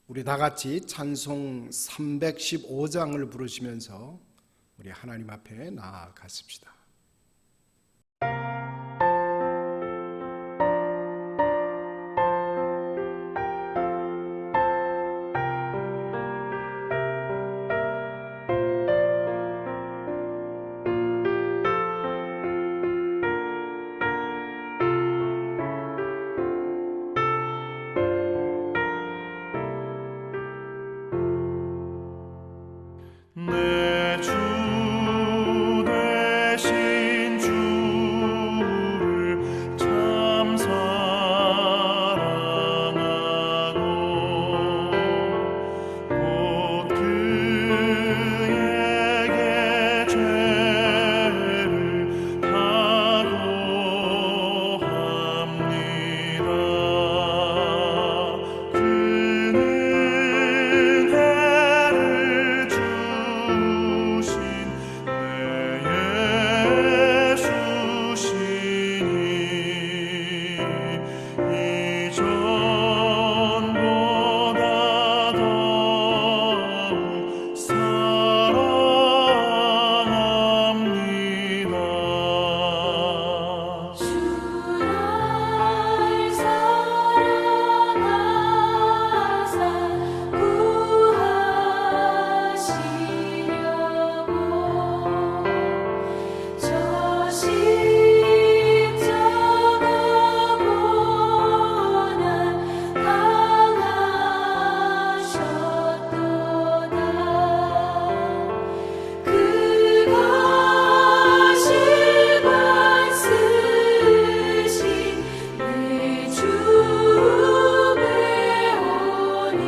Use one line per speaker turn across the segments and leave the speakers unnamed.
우리 다 같이 찬송 315장을 부르시면서 우리 하나님 앞에 나아갔습니다.
내 주 되신 주를 참 사랑하고 곧 그에게 죄를 다고 합니다. 그는 해를 주신 내 예수시니 이전보다 더욱 사랑합니다.
주 날 사랑하사 구하시려고 저 십자가 고난 당하셨도다. 그가 실관 쓰신 내 주 배우니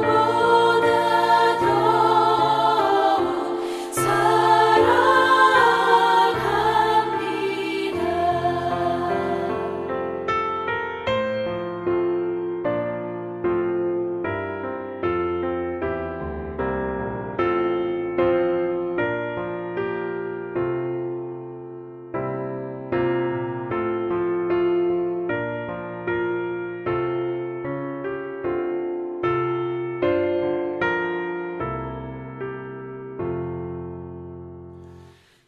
이전보다 더욱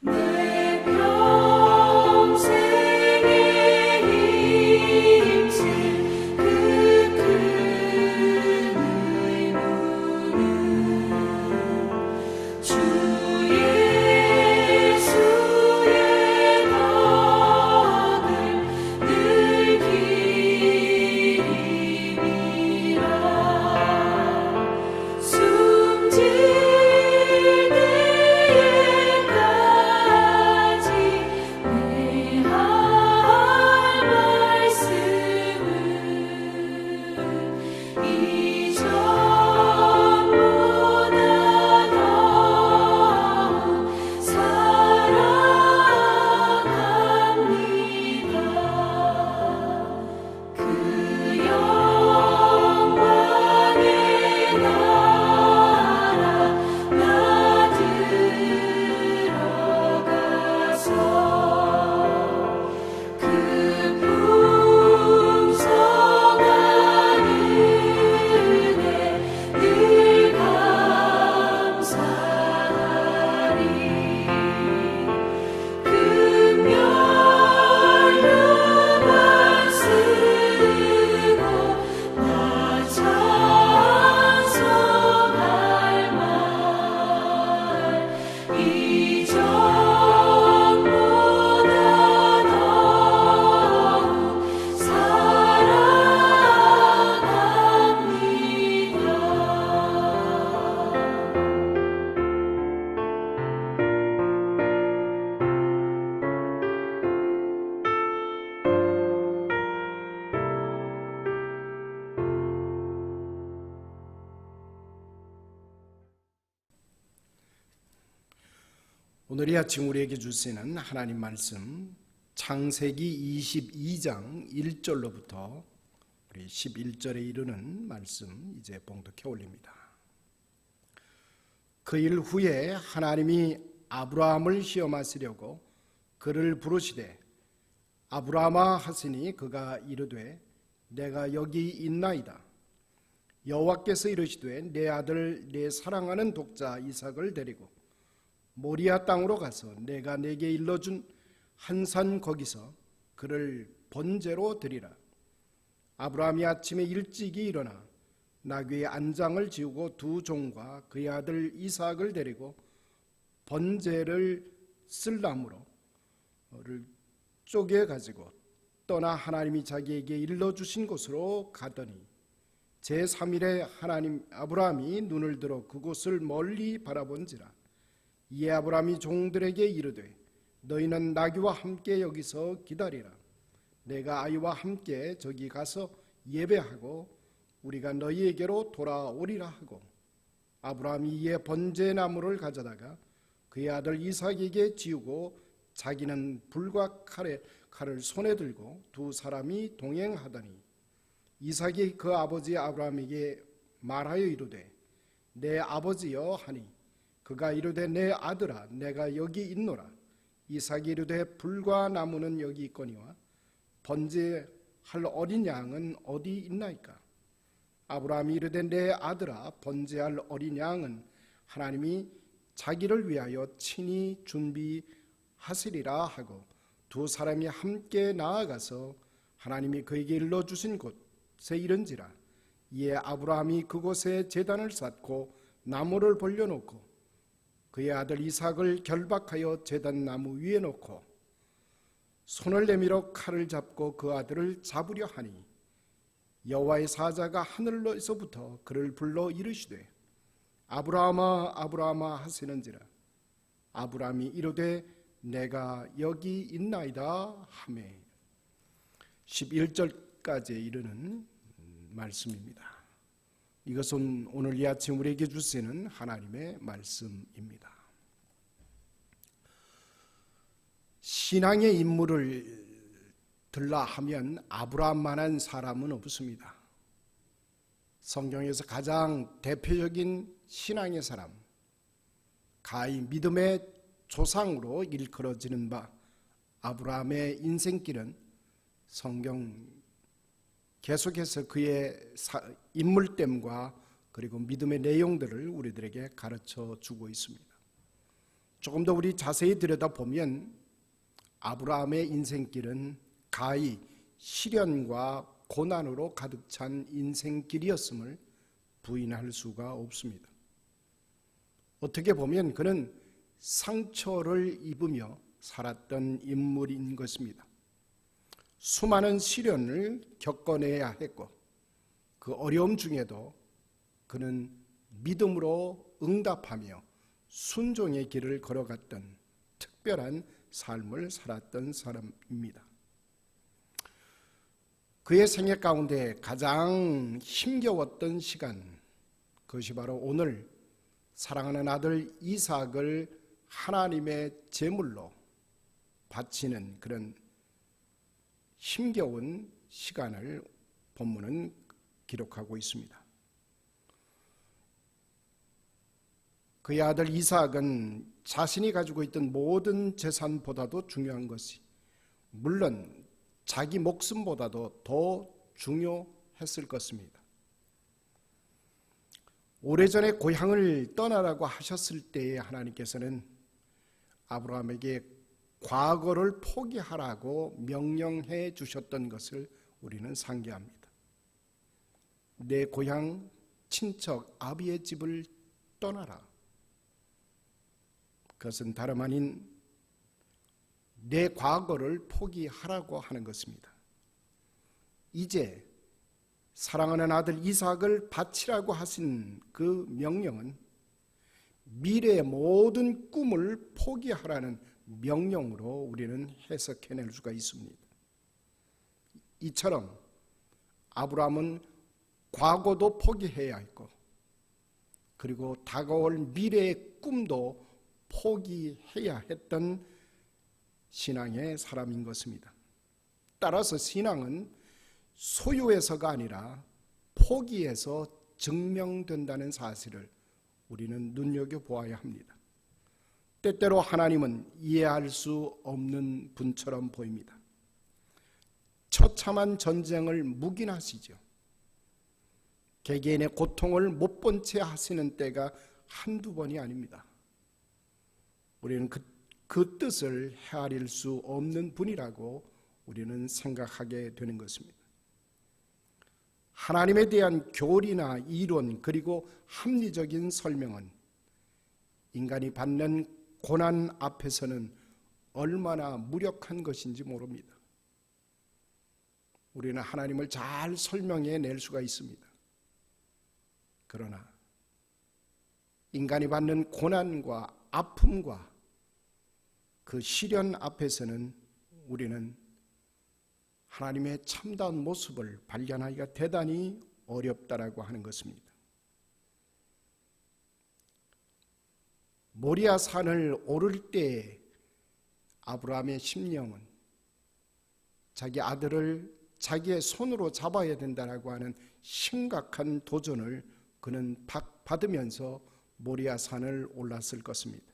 내 평생에 힘쓸 그 큰 의무는 주 예수의 덕을 늘 기림이라. 숨질 때까지 내 할 말씀은 이전보다 더욱 사랑합니다. 그 영광의 나라 나 들어가서 그 풍성한 은혜 늘 감사하리. 금연료만 쓰고 나 찬송할 말 이전보다 더욱
오늘 이 아침 우리에게 주시는 하나님 말씀 창세기 22장 1절로부터 우리 11절에 이르는 말씀 이제 봉독해 올립니다. 그 일 후에 하나님이 아브라함을 시험하시려고 그를 부르시되 아브라함아 하시니 그가 이르되 내가 여기 있나이다. 여호와께서 이르시되 내 아들 내 사랑하는 독자 이삭을 데리고 모리아 땅으로 가서 내가 내게 일러준 한 산 거기서 그를 번제로 드리라. 아브라함이 아침에 일찍이 일어나 나귀의 안장을 지우고 두 종과 그의 아들 이삭을 데리고 번제를 쓸 나무를 쪼개 가지고 떠나 하나님이 자기에게 일러주신 곳으로 가더니 제3일에 하나님 아브라함이 눈을 들어 그곳을 멀리 바라본지라. 이에 아브라함이 종들에게 이르되 너희는 나귀와 함께 여기서 기다리라. 내가 아이와 함께 저기 가서 예배하고 우리가 너희에게로 돌아오리라 하고 아브라함이 이에 번제나무를 가져다가 그의 아들 이삭에게 지우고 자기는 불과 칼을 손에 들고 두 사람이 동행하더니 이삭이 그 아버지 아브라함에게 말하여 이르되 내 아버지여 하니 그가 이르되 내 아들아 내가 여기 있노라. 이삭이 이르되 불과 나무는 여기 있거니와 번제할 어린 양은 어디 있나이까. 아브라함이 이르되 내 아들아 번제할 어린 양은 하나님이 자기를 위하여 친히 준비하시리라 하고 두 사람이 함께 나아가서 하나님이 그에게 일러주신 곳에 이른지라. 이에 아브라함이 그곳에 제단을 쌓고 나무를 벌려놓고 그의 아들 이삭을 결박하여 제단 나무 위에 놓고 손을 내밀어 칼을 잡고 그 아들을 잡으려 하니 여호와의 사자가 하늘로서부터 그를 불러 이르시되 아브라함아 아브라함아 하시는지라. 아브라함이 이르되 내가 여기 있나이다 하매 11절까지 이르는 말씀입니다. 이것은 오늘 이 아침 우리에게 주시는 하나님의 말씀입니다. 신앙의 인물을 들라 하면 아브라함만한 사람은 없습니다. 성경에서 가장 대표적인 신앙의 사람, 가히 믿음의 조상으로 일컬어지는 바 아브라함의 인생길은 성경 계속해서 그의 인물됨과 그리고 믿음의 내용들을 우리들에게 가르쳐 주고 있습니다. 조금 더 우리 자세히 들여다보면 아브라함의 인생길은 가히 시련과 고난으로 가득 찬 인생길이었음을 부인할 수가 없습니다. 어떻게 보면 그는 상처를 입으며 살았던 인물인 것입니다. 수많은 시련을 겪어내야 했고 그 어려움 중에도 그는 믿음으로 응답하며 순종의 길을 걸어갔던 특별한 삶을 살았던 사람입니다. 그의 생애 가운데 가장 힘겨웠던 시간, 그것이 바로 오늘 사랑하는 아들 이삭을 하나님의 제물로 바치는 그런 힘겨운 시간을 본문은 기록하고 있습니다. 그의 아들 이삭은 자신이 가지고 있던 모든 재산보다도 중요한 것이 물론 자기 목숨보다도 더 중요했을 것입니다. 오래전에 고향을 떠나라고 하셨을 때에 하나님께서는 아브라함에게 과거를 포기하라고 명령해 주셨던 것을 우리는 상기합니다. 내 고향 친척 아비의 집을 떠나라. 그것은 다름 아닌 내 과거를 포기하라고 하는 것입니다. 이제 사랑하는 아들 이삭을 바치라고 하신 그 명령은 미래의 모든 꿈을 포기하라는 명령으로 우리는 해석해낼 수가 있습니다. 이처럼 아브라함은 과거도 포기해야 했고 그리고 다가올 미래의 꿈도 포기해야 했던 신앙의 사람인 것입니다. 따라서 신앙은 소유에서가 아니라 포기에서 증명된다는 사실을 우리는 눈여겨보아야 합니다. 때때로 하나님은 이해할 수 없는 분처럼 보입니다. 처참한 전쟁을 묵인하시죠. 개개인의 고통을 못 본 채 하시는 때가 한두 번이 아닙니다. 우리는 그 뜻을 헤아릴 수 없는 분이라고 우리는 생각하게 되는 것입니다. 하나님에 대한 교리나 이론 그리고 합리적인 설명은 인간이 받는 고난 앞에서는 얼마나 무력한 것인지 모릅니다. 우리는 하나님을 잘 설명해 낼 수가 있습니다. 그러나 인간이 받는 고난과 아픔과 그 시련 앞에서는 우리는 하나님의 참다운 모습을 발견하기가 대단히 어렵다라고 하는 것입니다. 모리아 산을 오를 때 아브라함의 심령은 자기 아들을 자기의 손으로 잡아야 된다라고 하는 심각한 도전을 그는 받으면서 모리아 산을 올랐을 것입니다.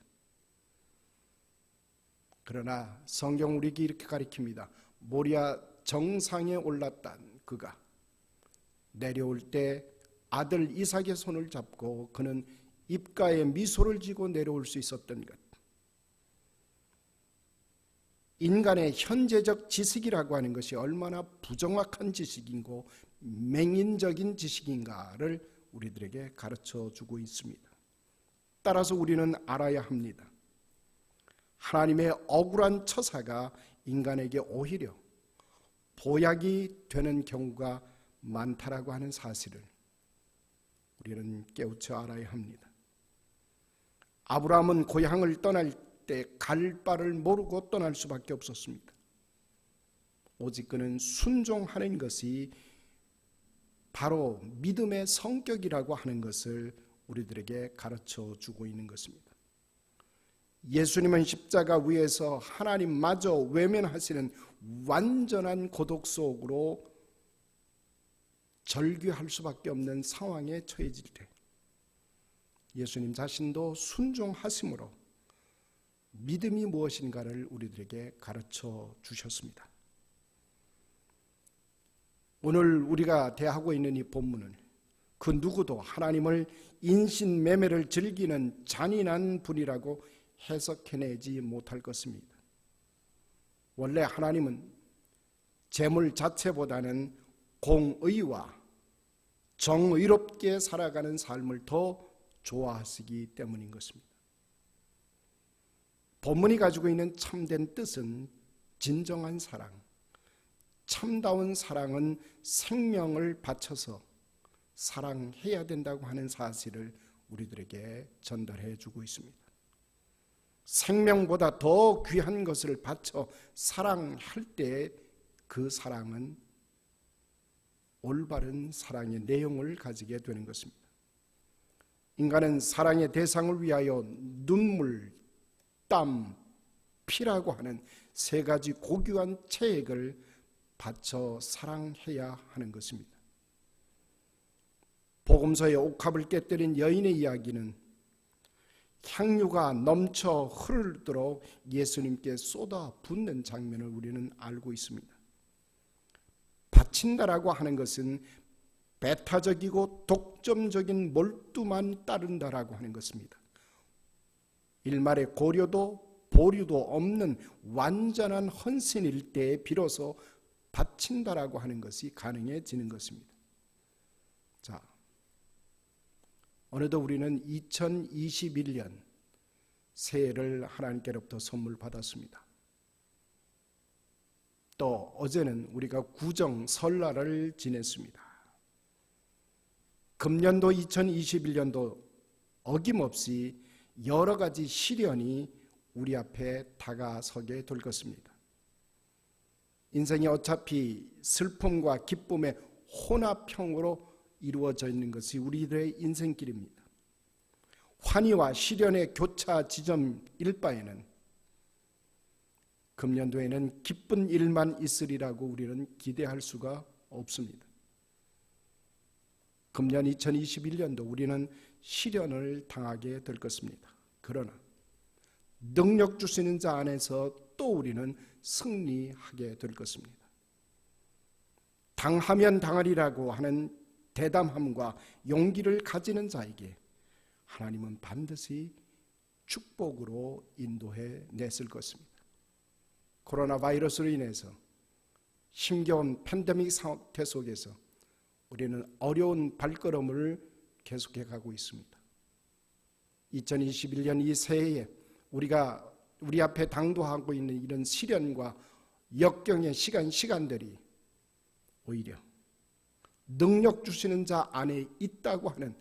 그러나 성경 우리에게 이렇게 가르칩니다. 모리아 정상에 올랐던 그가 내려올 때 아들 이삭의 손을 잡고 그는 입가에 미소를 지고 내려올 수 있었던 것. 인간의 현재적 지식이라고 하는 것이 얼마나 부정확한 지식인고 맹인적인 지식인가를 우리들에게 가르쳐 주고 있습니다. 따라서 우리는 알아야 합니다. 하나님의 억울한 처사가 인간에게 오히려 보약이 되는 경우가 많다라고 하는 사실을 우리는 깨우쳐 알아야 합니다. 아브라함은 고향을 떠날 때 갈 바를 모르고 떠날 수밖에 없었습니다. 오직 그는 순종하는 것이 바로 믿음의 성격이라고 하는 것을 우리들에게 가르쳐 주고 있는 것입니다. 예수님은 십자가 위에서 하나님마저 외면하시는 완전한 고독 속으로 절규할 수밖에 없는 상황에 처해질 때 예수님 자신도 순종하심으로 믿음이 무엇인가를 우리들에게 가르쳐 주셨습니다. 오늘 우리가 대하고 있는 이 본문은 그 누구도 하나님을 인신매매를 즐기는 잔인한 분이라고 해석해내지 못할 것입니다. 원래 하나님은 재물 자체보다는 공의와 정의롭게 살아가는 삶을 더 좋아하시기 때문인 것입니다. 본문이 가지고 있는 참된 뜻은 진정한 사랑, 참다운 사랑은 생명을 바쳐서 사랑해야 된다고 하는 사실을 우리들에게 전달해 주고 있습니다. 생명보다 더 귀한 것을 바쳐 사랑할 때 그 사랑은 올바른 사랑의 내용을 가지게 되는 것입니다. 인간은 사랑의 대상을 위하여 눈물, 땀, 피라고 하는 세 가지 고귀한 체액을 바쳐 사랑해야 하는 것입니다. 복음서의 옥합을 깨뜨린 여인의 이야기는 향유가 넘쳐 흐르도록 예수님께 쏟아붓는 장면을 우리는 알고 있습니다. 바친다라고 하는 것은 배타적이고 독점적인 몰두만 따른다라고 하는 것입니다. 일말의 고려도 보류도 없는 완전한 헌신일 때에 비로소 바친다라고 하는 것이 가능해지는 것입니다. 자, 어느덧 우리는 2021년 새해를 하나님께로부터 선물 받았습니다. 또 어제는 우리가 구정 설날을 지냈습니다. 금년도 2021년도 어김없이 여러 가지 시련이 우리 앞에 다가서게 될 것입니다. 인생이 어차피 슬픔과 기쁨의 혼합형으로 이루어져 있는 것이 우리들의 인생길입니다. 환희와 시련의 교차 지점일 바에는 금년도에는 기쁜 일만 있으리라고 우리는 기대할 수가 없습니다. 금년 2021년도 우리는 시련을 당하게 될 것입니다. 그러나 능력 주시는 자 안에서 또 우리는 승리하게 될 것입니다. 당하면 당하리라고 하는 대담함과 용기를 가지는 자에게 하나님은 반드시 축복으로 인도해 냈을 것입니다. 코로나 바이러스로 인해서 힘겨운 팬데믹 상태 속에서 우리는 어려운 발걸음을 계속해 가고 있습니다. 2021년 이 새해에 우리 앞에 당도하고 있는 이런 시련과 역경의 시간들이 오히려 능력 주시는 자 안에 있다고 하는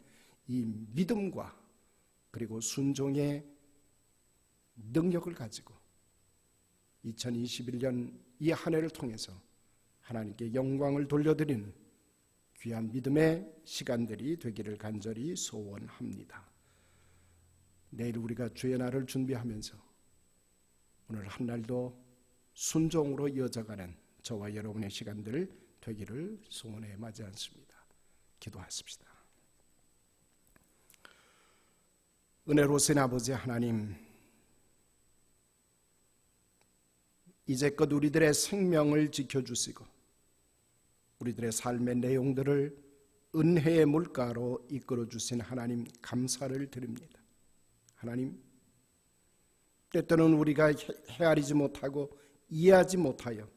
이 믿음과 그리고 순종의 능력을 가지고 2021년 이 한 해를 통해서 하나님께 영광을 돌려드리는 귀한 믿음의 시간들이 되기를 간절히 소원합니다. 내일 우리가 주의 날을 준비하면서 오늘 한 날도 순종으로 이어져가는 저와 여러분의 시간들 되기를 소원해 마지 않습니다. 기도하십시다. 은혜로우신 아버지 하나님, 이제껏 우리들의 생명을 지켜주시고 우리들의 삶의 내용들을 은혜의 물가로 이끌어주신 하나님 감사를 드립니다. 하나님, 때때로는 우리가 헤아리지 못하고 이해하지 못하여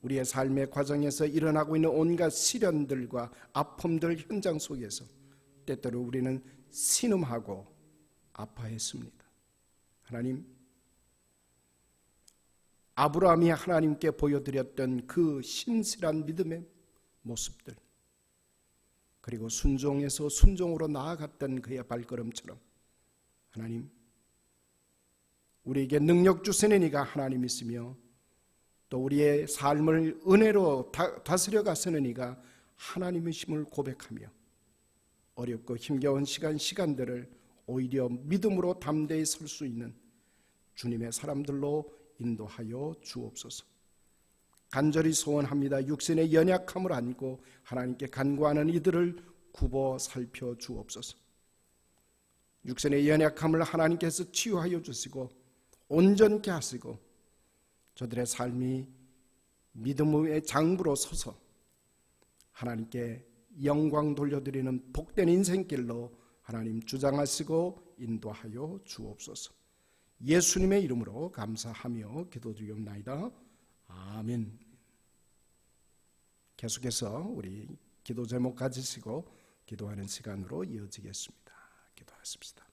우리의 삶의 과정에서 일어나고 있는 온갖 시련들과 아픔들 현장 속에서 때때로 우리는 신음하고 아파했습니다. 하나님, 아브라함이 하나님께 보여드렸던 그 신실한 믿음의 모습들, 그리고 순종에서 순종으로 나아갔던 그의 발걸음처럼 하나님, 우리에게 능력 주시는 이가 하나님이시며 또 우리의 삶을 은혜로 다스려 가시는 이가 하나님이심을 고백하며 어렵고 힘겨운 시간들을 오히려 믿음으로 담대히 설 수 있는 주님의 사람들로 인도하여 주옵소서. 간절히 소원합니다. 육신의 연약함을 안고 하나님께 간구하는 이들을 굽어 살펴 주옵소서. 육신의 연약함을 하나님께서 치유하여 주시고 온전케 하시고 저들의 삶이 믿음의 장부로 서서 하나님께 영광 돌려드리는 복된 인생길로 하나님 주장하시고 인도하여 주옵소서. 예수님의 이름으로 감사하며 기도드리옵나이다. 아멘. 계속해서 우리 기도 제목 가지시고 기도하는 시간으로 이어지겠습니다. 기도하십시다.